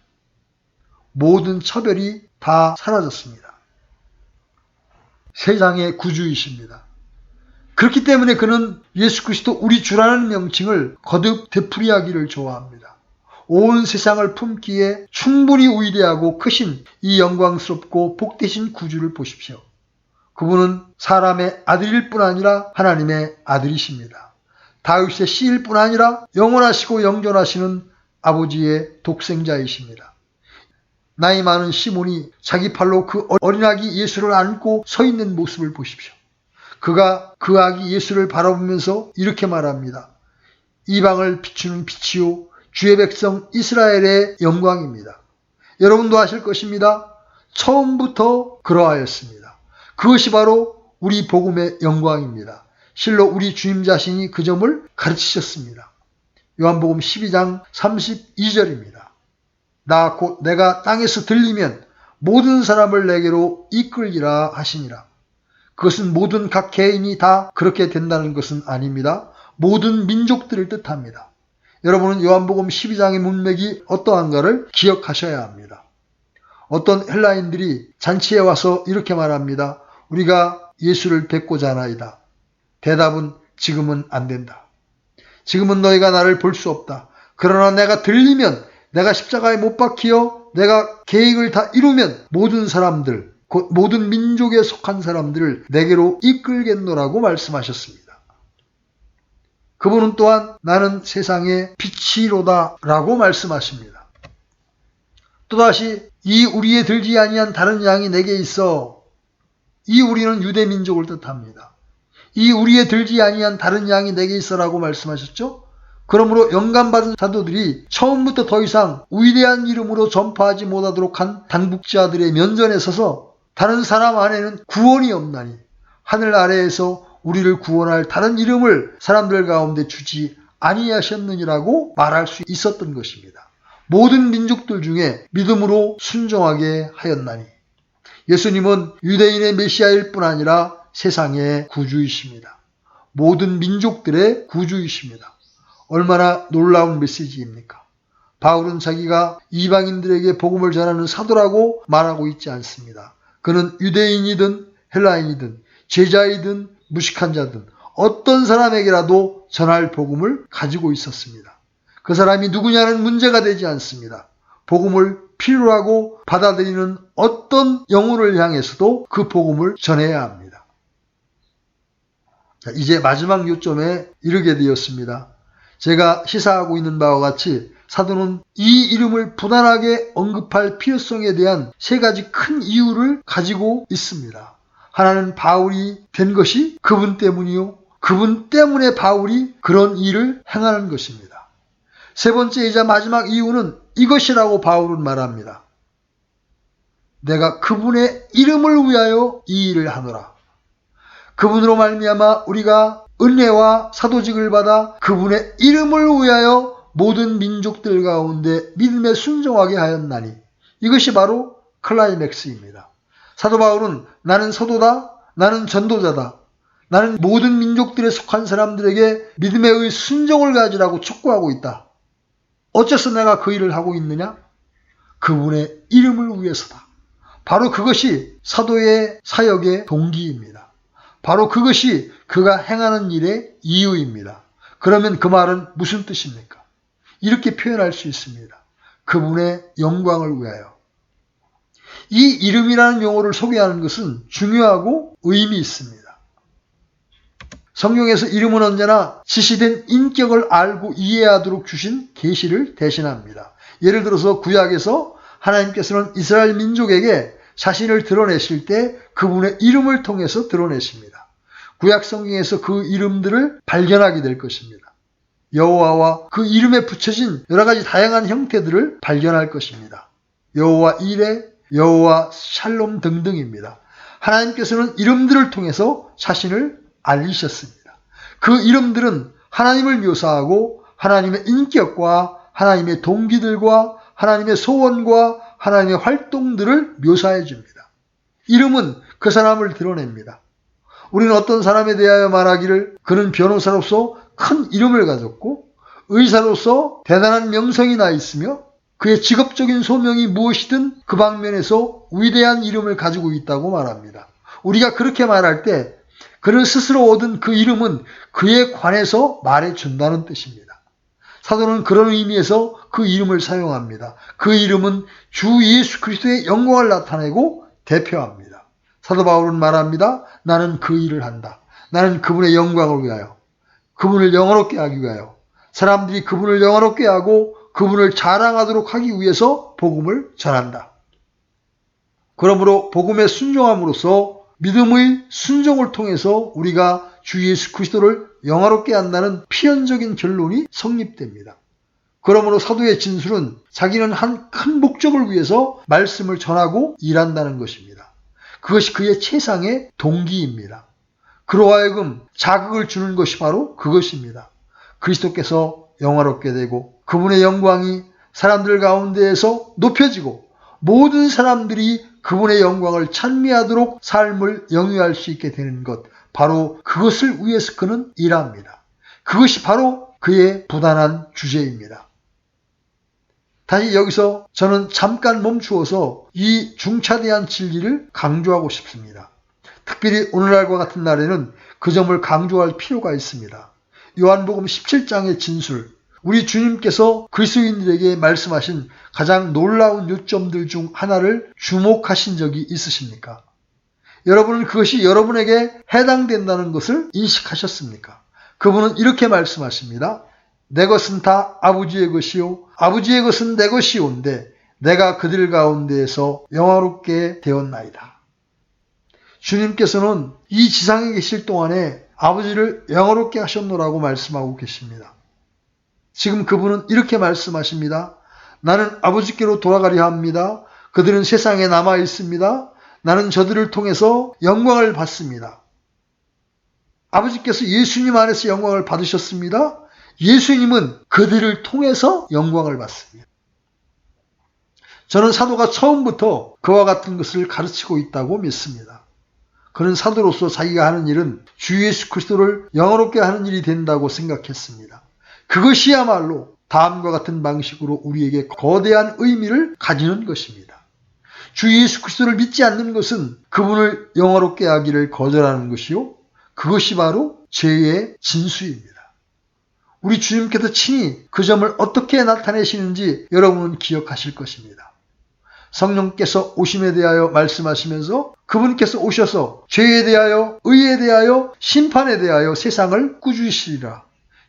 모든 차별이 다 사라졌습니다. 세상의 구주이십니다. 그렇기 때문에 그는 예수 그리스도 우리 주라는 명칭을 거듭 되풀이하기를 좋아합니다. 온 세상을 품기에 충분히 위대하고 크신 이 영광스럽고 복되신 구주를 보십시오. 그분은 사람의 아들일 뿐 아니라 하나님의 아들이십니다. 다윗의 씨일 뿐 아니라 영원하시고 영존하시는 아버지의 독생자이십니다. 나이 많은 시몬이 자기 팔로 그 어린아기 예수를 안고 서 있는 모습을 보십시오. 그가 그 아기 예수를 바라보면서 이렇게 말합니다. 이방을 비추는 빛이요 주의 백성 이스라엘의 영광입니다. 여러분도 아실 것입니다. 처음부터 그러하였습니다. 그것이 바로 우리 복음의 영광입니다. 실로 우리 주님 자신이 그 점을 가르치셨습니다. 요한복음 12장 32절입니다. 나 곧 내가 땅에서 들리면 모든 사람을 내게로 이끌리라 하시니라. 그것은 모든 각 개인이 다 그렇게 된다는 것은 아닙니다. 모든 민족들을 뜻합니다. 여러분은 요한복음 12장의 문맥이 어떠한가를 기억하셔야 합니다. 어떤 헬라인들이 잔치에 와서 이렇게 말합니다. 우리가 예수를 뵙고자 하나이다. 대답은 지금은 안 된다. 지금은 너희가 나를 볼 수 없다. 그러나 내가 들리면, 내가 십자가에 못 박히어 내가 계획을 다 이루면 모든 사람들, 곧 모든 민족에 속한 사람들을 내게로 이끌겠노라고 말씀하셨습니다. 그분은 또한 나는 세상의 빛이로다 라고 말씀하십니다. 또다시 이 우리에 들지 아니한 다른 양이 내게 있어. 이 우리는 유대민족을 뜻합니다. 이 우리에 들지 아니한 다른 양이 내게 있어라고 말씀하셨죠. 그러므로 영감받은 사도들이 처음부터 더 이상 위대한 이름으로 전파하지 못하도록 한 당국자들의 면전에 서서 다른 사람 안에는 구원이 없나니 하늘 아래에서 우리를 구원할 다른 이름을 사람들 가운데 주지 아니하셨느니라고 말할 수 있었던 것입니다. 모든 민족들 중에 믿음으로 순종하게 하였나니 예수님은 유대인의 메시아일 뿐 아니라 세상의 구주이십니다. 모든 민족들의 구주이십니다. 얼마나 놀라운 메시지입니까? 바울은 자기가 이방인들에게 복음을 전하는 사도라고 말하고 있지 않습니다. 그는 유대인이든 헬라인이든 제자이든 무식한 자든 어떤 사람에게라도 전할 복음을 가지고 있었습니다. 그 사람이 누구냐는 문제가 되지 않습니다. 복음을 필요로 하고 받아들이는 어떤 영혼을 향해서도 그 복음을 전해야 합니다. 자, 이제 마지막 요점에 이르게 되었습니다. 제가 시사하고 있는 바와 같이 사도는 이 이름을 부단하게 언급할 필요성에 대한 세 가지 큰 이유를 가지고 있습니다. 하나는 바울이 된 것이 그분 때문이요. 그분 때문에 바울이 그런 일을 행하는 것입니다. 세 번째이자 마지막 이유는 이것이라고 바울은 말합니다. 내가 그분의 이름을 위하여 이 일을 하노라. 그분으로 말미암아 우리가 은혜와 사도직을 받아 그분의 이름을 위하여 모든 민족들 가운데 믿음에 순종하게 하였나니 이것이 바로 클라이맥스입니다. 사도 바울은 나는 사도다, 나는 전도자다, 나는 모든 민족들에 속한 사람들에게 믿음에 의해 순종을 가지라고 촉구하고 있다. 어째서 내가 그 일을 하고 있느냐? 그분의 이름을 위해서다. 바로 그것이 사도의 사역의 동기입니다. 바로 그것이 그가 행하는 일의 이유입니다. 그러면 그 말은 무슨 뜻입니까? 이렇게 표현할 수 있습니다. 그분의 영광을 위하여. 이 이름이라는 용어를 소개하는 것은 중요하고 의미 있습니다. 성경에서 이름은 언제나 지시된 인격을 알고 이해하도록 주신 계시를 대신합니다. 예를 들어서 구약에서 하나님께서는 이스라엘 민족에게 자신을 드러내실 때 그분의 이름을 통해서 드러내십니다. 구약 성경에서 그 이름들을 발견하게 될 것입니다. 여호와와 그 이름에 붙여진 여러 가지 다양한 형태들을 발견할 것입니다. 여호와 이레, 여호와 샬롬 등등입니다. 하나님께서는 이름들을 통해서 자신을 알리셨습니다. 그 이름들은 하나님을 묘사하고 하나님의 인격과 하나님의 동기들과 하나님의 소원과 하나님의 활동들을 묘사해 줍니다. 이름은 그 사람을 드러냅니다. 우리는 어떤 사람에 대하여 말하기를 그는 변호사로서 큰 이름을 가졌고 의사로서 대단한 명성이 나 있으며 그의 직업적인 소명이 무엇이든 그 방면에서 위대한 이름을 가지고 있다고 말합니다. 우리가 그렇게 말할 때 그를 스스로 얻은 그 이름은 그에 관해서 말해준다는 뜻입니다. 사도는 그런 의미에서 그 이름을 사용합니다. 그 이름은 주 예수 그리스도의 영광을 나타내고 대표합니다. 사도 바울은 말합니다. 나는 그 일을 한다. 나는 그분의 영광을 위하여, 그분을 영화롭게 하기 위하여, 사람들이 그분을 영화롭게 하고 그분을 자랑하도록 하기 위해서 복음을 전한다. 그러므로 복음에 순종함으로써 믿음의 순종을 통해서 우리가 주 예수 그리스도를 영화롭게 한다는 필연적인 결론이 성립됩니다. 그러므로 사도의 진술은 자기는 한 큰 목적을 위해서 말씀을 전하고 일한다는 것입니다. 그것이 그의 최상의 동기입니다. 그로 하여금 자극을 주는 것이 바로 그것입니다. 그리스도께서 영화롭게 되고 그분의 영광이 사람들 가운데에서 높여지고 모든 사람들이 그분의 영광을 찬미하도록 삶을 영위할 수 있게 되는 것, 바로 그것을 위해서 그는 일합니다. 그것이 바로 그의 부단한 주제입니다. 다시 여기서 저는 잠깐 멈추어서 이 중차대한 진리를 강조하고 싶습니다. 특별히 오늘날과 같은 날에는 그 점을 강조할 필요가 있습니다. 요한복음 17장의 진술, 우리 주님께서 그리스도인들에게 말씀하신 가장 놀라운 요점들 중 하나를 주목하신 적이 있으십니까? 여러분은 그것이 여러분에게 해당된다는 것을 인식하셨습니까? 그분은 이렇게 말씀하십니다. 내 것은 다 아버지의 것이요 아버지의 것은 내 것이온데 내가 그들 가운데에서 영화롭게 되었나이다. 주님께서는 이 지상에 계실 동안에 아버지를 영화롭게 하셨노라고 말씀하고 계십니다. 지금 그분은 이렇게 말씀하십니다. 나는 아버지께로 돌아가려 합니다. 그들은 세상에 남아 있습니다. 나는 저들을 통해서 영광을 받습니다. 아버지께서 예수님 안에서 영광을 받으셨습니다. 예수님은 그들을 통해서 영광을 받습니다. 저는 사도가 처음부터 그와 같은 것을 가르치고 있다고 믿습니다. 그는 사도로서 자기가 하는 일은 주 예수 그리스도를 영화롭게 하는 일이 된다고 생각했습니다. 그것이야말로 다음과 같은 방식으로 우리에게 거대한 의미를 가지는 것입니다. 주 예수 그리스도를 믿지 않는 것은 그분을 영화롭게 하기를 거절하는 것이요, 그것이 바로 죄의 진수입니다. 우리 주님께서 친히 그 점을 어떻게 나타내시는지 여러분은 기억하실 것입니다. 성령께서 오심에 대하여 말씀하시면서 그분께서 오셔서 죄에 대하여, 의에 대하여, 심판에 대하여 세상을 꾸짖으시리라.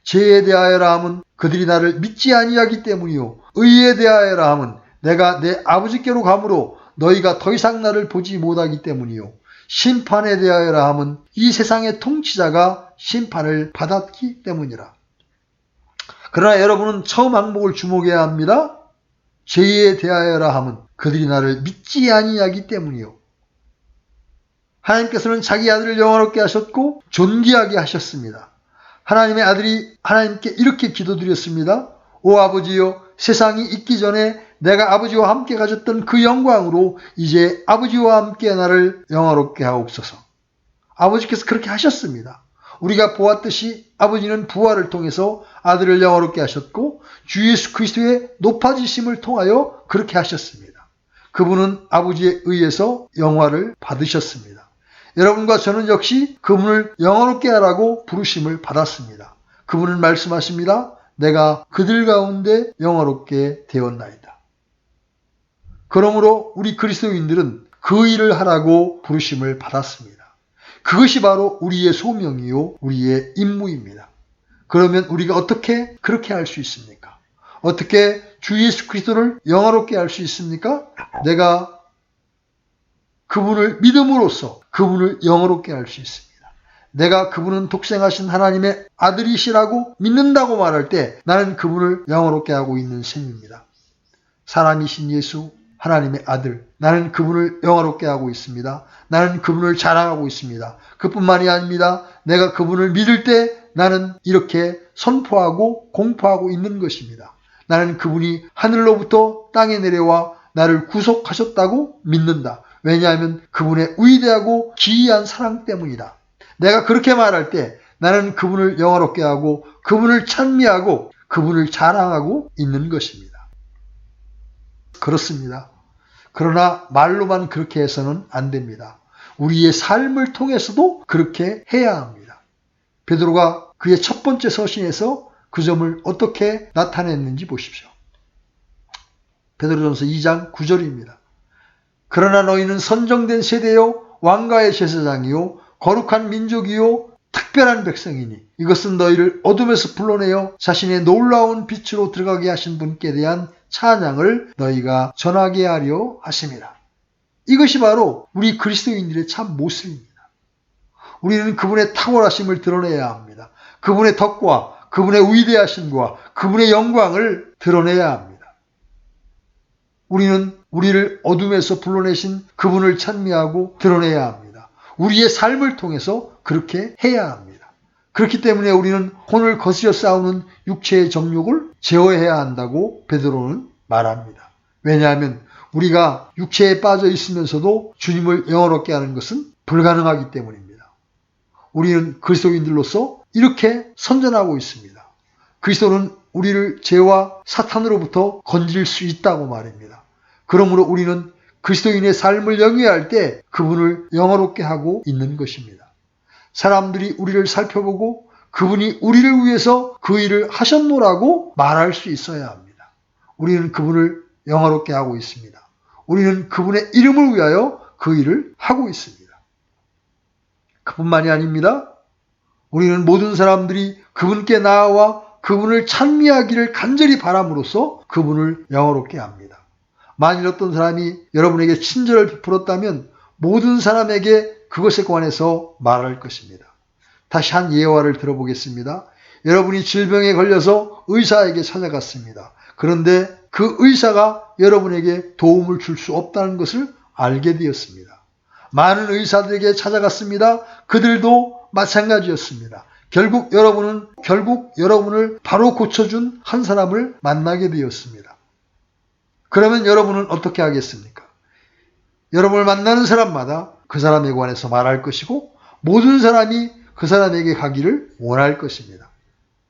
죄에 대하여라 함은 그들이 나를 믿지 아니하기 때문이요, 의에 대하여라 함은 내가 내 아버지께로 가므로 너희가 더 이상 나를 보지 못하기 때문이요, 심판에 대하여라 함은 이 세상의 통치자가 심판을 받았기 때문이라. 그러나 여러분은 처음 항목을 주목해야 합니다. 죄에 대하여라 함은 그들이 나를 믿지 아니하기 때문이요. 하나님께서는 자기 아들을 영화롭게 하셨고 존귀하게 하셨습니다. 하나님의 아들이 하나님께 이렇게 기도드렸습니다. 오 아버지여, 세상이 있기 전에 내가 아버지와 함께 가졌던 그 영광으로 이제 아버지와 함께 나를 영화롭게 하옵소서. 아버지께서 그렇게 하셨습니다. 우리가 보았듯이 아버지는 부활을 통해서 아들을 영화롭게 하셨고 주 예수 그리스도의 높아지심을 통하여 그렇게 하셨습니다. 그분은 아버지에 의해서 영화를 받으셨습니다. 여러분과 저는 역시 그분을 영화롭게 하라고 부르심을 받았습니다. 그분은 말씀하십니다. 내가 그들 가운데 영화롭게 되었나이다. 그러므로 우리 그리스도인들은 그 일을 하라고 부르심을 받았습니다. 그것이 바로 우리의 소명이요, 우리의 임무입니다. 그러면 우리가 어떻게 그렇게 할 수 있습니까? 어떻게 주 예수 그리스도를 영화롭게 할 수 있습니까? 내가 그분을 믿음으로써 그분을 영화롭게 할 수 있습니다. 내가 그분은 독생하신 하나님의 아들이시라고 믿는다고 말할 때 나는 그분을 영화롭게 하고 있는 셈입니다. 사람이신 예수, 하나님의 아들, 나는 그분을 영화롭게 하고 있습니다. 나는 그분을 자랑하고 있습니다. 그뿐만이 아닙니다. 내가 그분을 믿을 때 나는 이렇게 선포하고 공포하고 있는 것입니다. 나는 그분이 하늘로부터 땅에 내려와 나를 구속하셨다고 믿는다. 왜냐하면 그분의 위대하고 기이한 사랑 때문이다. 내가 그렇게 말할 때 나는 그분을 영화롭게 하고 그분을 찬미하고 그분을 자랑하고 있는 것입니다. 그렇습니다. 그러나 말로만 그렇게 해서는 안 됩니다. 우리의 삶을 통해서도 그렇게 해야 합니다. 베드로가 그의 첫 번째 서신에서 그 점을 어떻게 나타냈는지 보십시오. 베드로전서 2장 9절입니다. 그러나 너희는 선정된 세대요, 왕가의 제사장이요, 거룩한 민족이요, 특별한 백성이니 이것은 너희를 어둠에서 불러내어 자신의 놀라운 빛으로 들어가게 하신 분께 대한 찬양을 너희가 전하게 하려 하심이라. 이것이 바로 우리 그리스도인들의 참 모습입니다. 우리는 그분의 탁월하심을 드러내야 합니다. 그분의 덕과 그분의 위대하심과 그분의 영광을 드러내야 합니다. 우리는 우리를 어둠에서 불러내신 그분을 찬미하고 드러내야 합니다. 우리의 삶을 통해서 그렇게 해야 합니다. 그렇기 때문에 우리는 혼을 거스려 싸우는 육체의 정욕을 제어해야 한다고 베드로는 말합니다. 왜냐하면 우리가 육체에 빠져 있으면서도 주님을 영화롭게 하는 것은 불가능하기 때문입니다. 우리는 그리스도인들로서 이렇게 선전하고 있습니다. 그리스도는 우리를 죄와 사탄으로부터 건질 수 있다고 말입니다. 그러므로 우리는 그리스도인의 삶을 영위할 때 그분을 영화롭게 하고 있는 것입니다. 사람들이 우리를 살펴보고 그분이 우리를 위해서 그 일을 하셨노라고 말할 수 있어야 합니다. 우리는 그분을 영화롭게 하고 있습니다. 우리는 그분의 이름을 위하여 그 일을 하고 있습니다. 그뿐만이 아닙니다. 우리는 모든 사람들이 그분께 나아와 그분을 찬미하기를 간절히 바람으로써 그분을 영화롭게 합니다. 만일 어떤 사람이 여러분에게 친절을 베풀었다면 모든 사람에게 그것에 관해서 말할 것입니다. 다시 한 예화를 들어보겠습니다. 여러분이 질병에 걸려서 의사에게 찾아갔습니다. 그런데 그 의사가 여러분에게 도움을 줄 수 없다는 것을 알게 되었습니다. 많은 의사들에게 찾아갔습니다. 그들도 마찬가지였습니다. 결국 여러분을 바로 고쳐준 한 사람을 만나게 되었습니다. 그러면 여러분은 어떻게 하겠습니까? 여러분을 만나는 사람마다 그 사람에 관해서 말할 것이고 모든 사람이 그 사람에게 가기를 원할 것입니다.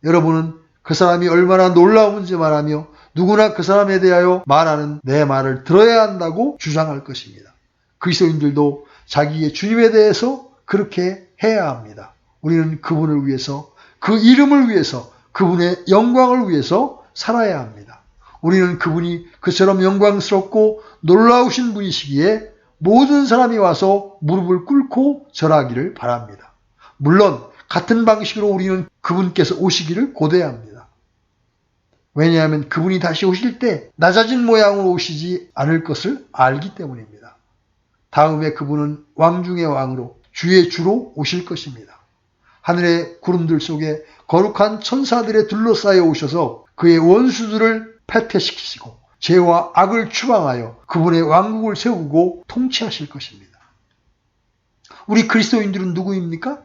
여러분은 그 사람이 얼마나 놀라운지 말하며 누구나 그 사람에 대하여 말하는 내 말을 들어야 한다고 주장할 것입니다. 그리스도인들도 자기의 주님에 대해서 그렇게 해야 합니다. 우리는 그분을 위해서, 그 이름을 위해서, 그분의 영광을 위해서 살아야 합니다. 우리는 그분이 그처럼 영광스럽고 놀라우신 분이시기에 모든 사람이 와서 무릎을 꿇고 절하기를 바랍니다. 물론 같은 방식으로 우리는 그분께서 오시기를 고대합니다. 왜냐하면 그분이 다시 오실 때 낮아진 모양으로 오시지 않을 것을 알기 때문입니다. 다음에 그분은 왕 중의 왕으로 주의 주로 오실 것입니다. 하늘의 구름들 속에 거룩한 천사들에 둘러싸여 오셔서 그의 원수들을 패퇴시키시고 죄와 악을 추방하여 그분의 왕국을 세우고 통치하실 것입니다. 우리 그리스도인들은 누구입니까?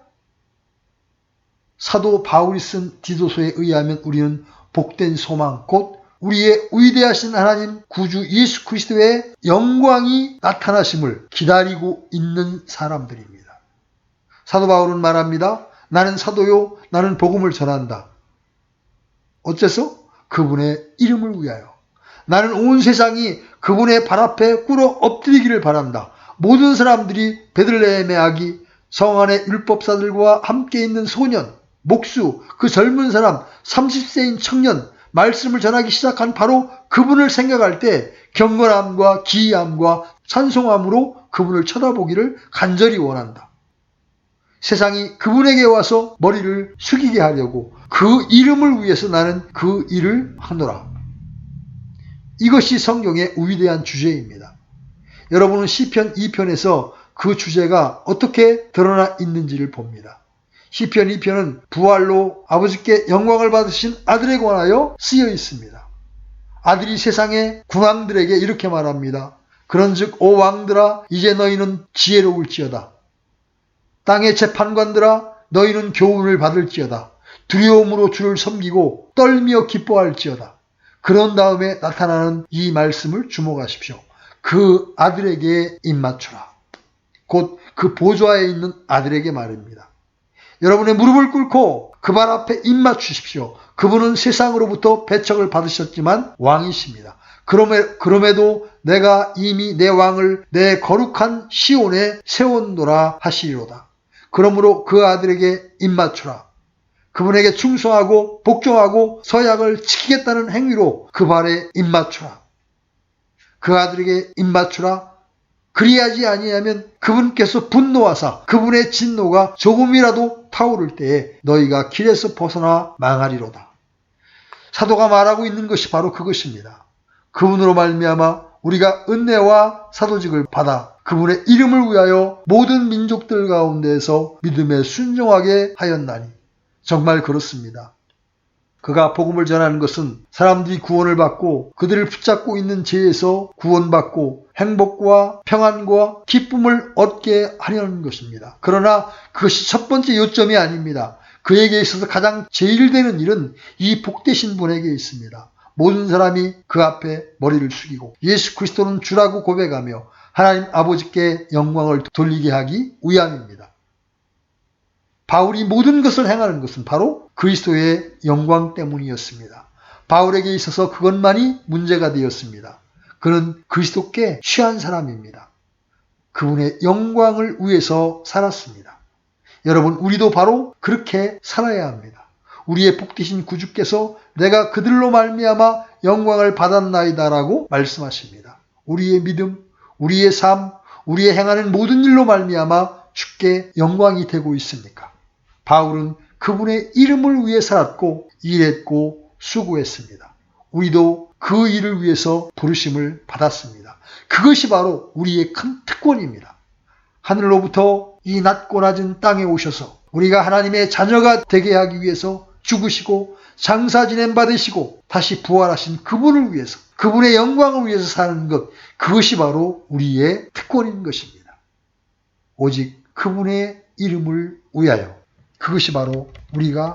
사도 바울이 쓴 디도서에 의하면 우리는 복된 소망, 곧 우리의 위대하신 하나님 구주 예수 그리스도의 영광이 나타나심을 기다리고 있는 사람들입니다. 사도 바울은 말합니다. 나는 사도요, 나는 복음을 전한다. 어째서? 그분의 이름을 위하여. 나는 온 세상이 그분의 발 앞에 꿇어 엎드리기를 바란다. 모든 사람들이 베들레헴의 아기, 성 안의 율법사들과 함께 있는 소년, 목수, 그 젊은 사람, 30세인 청년, 말씀을 전하기 시작한 바로 그분을 생각할 때 경건함과 기이함과 찬송함으로 그분을 쳐다보기를 간절히 원한다. 세상이 그분에게 와서 머리를 숙이게 하려고 그 이름을 위해서 나는 그 일을 하노라. 이것이 성경의 위대한 주제입니다. 여러분은 시편 2편에서 그 주제가 어떻게 드러나 있는지를 봅니다. 시편 2편은 부활로 아버지께 영광을 받으신 아들에 관하여 쓰여 있습니다. 아들이 세상의 군왕들에게 이렇게 말합니다. 그런즉 오 왕들아 이제 너희는 지혜로울지어다. 땅의 재판관들아 너희는 교훈을 받을지어다. 두려움으로 주를 섬기고 떨며 기뻐할지어다. 그런 다음에 나타나는 이 말씀을 주목하십시오. 그 아들에게 입맞추라. 곧 그 보좌에 있는 아들에게 말입니다. 여러분의 무릎을 꿇고 그 발 앞에 입맞추십시오. 그분은 세상으로부터 배척을 받으셨지만 왕이십니다. 그럼에도 내가 이미 내 왕을 내 거룩한 시온에 세웠노라 하시리로다. 그러므로 그 아들에게 입맞추라. 그분에게 충성하고 복종하고 서약을 지키겠다는 행위로 그 발에 입맞추라. 그 아들에게 입맞추라. 그리하지 아니하면 그분께서 분노하사 그분의 진노가 조금이라도 타오를 때에 너희가 길에서 벗어나 망하리로다. 사도가 말하고 있는 것이 바로 그것입니다. 그분으로 말미암아 우리가 은혜와 사도직을 받아 그분의 이름을 위하여 모든 민족들 가운데에서 믿음에 순종하게 하였나니. 정말 그렇습니다. 그가 복음을 전하는 것은 사람들이 구원을 받고 그들을 붙잡고 있는 죄에서 구원받고 행복과 평안과 기쁨을 얻게 하려는 것입니다. 그러나 그것이 첫 번째 요점이 아닙니다. 그에게 있어서 가장 제일 되는 일은 이 복되신 분에게 있습니다. 모든 사람이 그 앞에 머리를 숙이고 예수 그리스도는 주라고 고백하며 하나님 아버지께 영광을 돌리게 하기 위함입니다. 바울이 모든 것을 행하는 것은 바로 그리스도의 영광 때문이었습니다. 바울에게 있어서 그것만이 문제가 되었습니다. 그는 그리스도께 취한 사람입니다. 그분의 영광을 위해서 살았습니다. 여러분, 우리도 바로 그렇게 살아야 합니다. 우리의 복되신 구주께서 내가 그들로 말미암아 영광을 받았나이다라고 말씀하십니다. 우리의 믿음, 우리의 삶, 우리의 행하는 모든 일로 말미암아 주께 영광이 되고 있습니까? 바울은 그분의 이름을 위해 살았고 일했고 수고했습니다. 우리도 그 일을 위해서 부르심을 받았습니다. 그것이 바로 우리의 큰 특권입니다. 하늘로부터 이 낮고 낮은 땅에 오셔서 우리가 하나님의 자녀가 되게 하기 위해서 죽으시고 장사 지냄 받으시고 다시 부활하신 그분을 위해서, 그분의 영광을 위해서 사는 것, 그것이 바로 우리의 특권인 것입니다. 오직 그분의 이름을 위하여, 그것이 바로 우리가